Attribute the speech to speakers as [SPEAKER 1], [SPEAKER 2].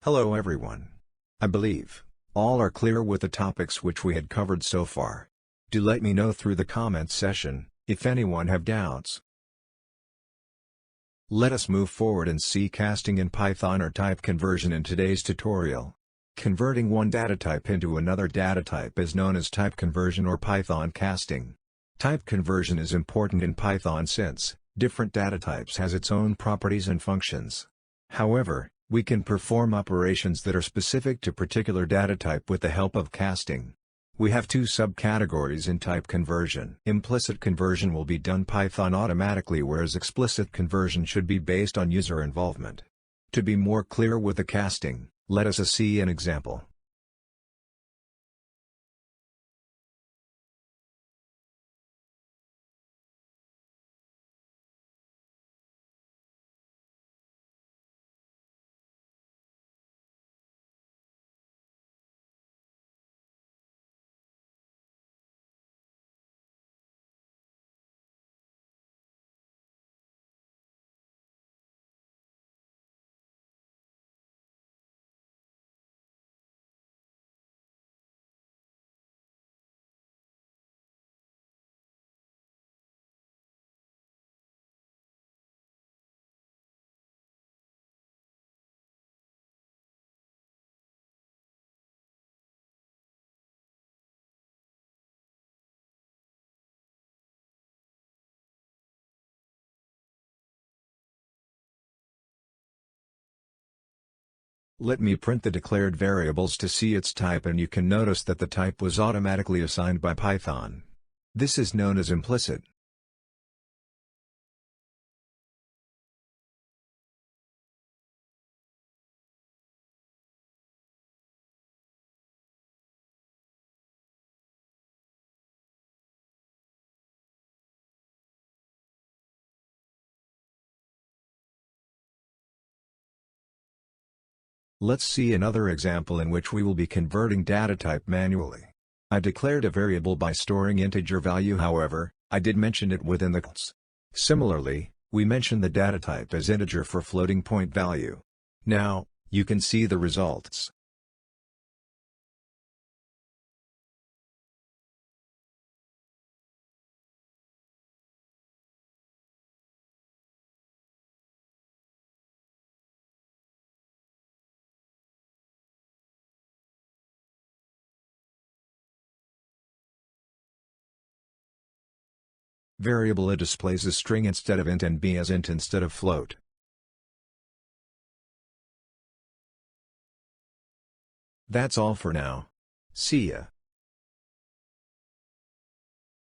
[SPEAKER 1] Hello everyone. I believe all are clear with the topics which we had covered so far. Do let me know through the comments section if anyone have doubts. Let us move forward and see casting in Python or type conversion in today's tutorial. Converting one data type into another data type is known as type conversion or Python casting. Type conversion is important in Python since different data types has its own properties and functions. However, we can perform operations that are specific to particular data type with the help of casting. We have two subcategories in type conversion. Implicit conversion will be done Python automatically, whereas explicit conversion should be based on user involvement. To be more clear with the casting, let us see an example. Let me print the declared variables to see its type, and you can notice that the type was automatically assigned by Python. This is known as implicit. Let's see another example in which we will be converting data type manually. I declared a variable by storing integer value, however, I did mention it within the class. Similarly, we mention the data type as integer for floating point value. Now, you can see the results. Variable A displays a string instead of int and B as int instead of float. That's all for now. See ya.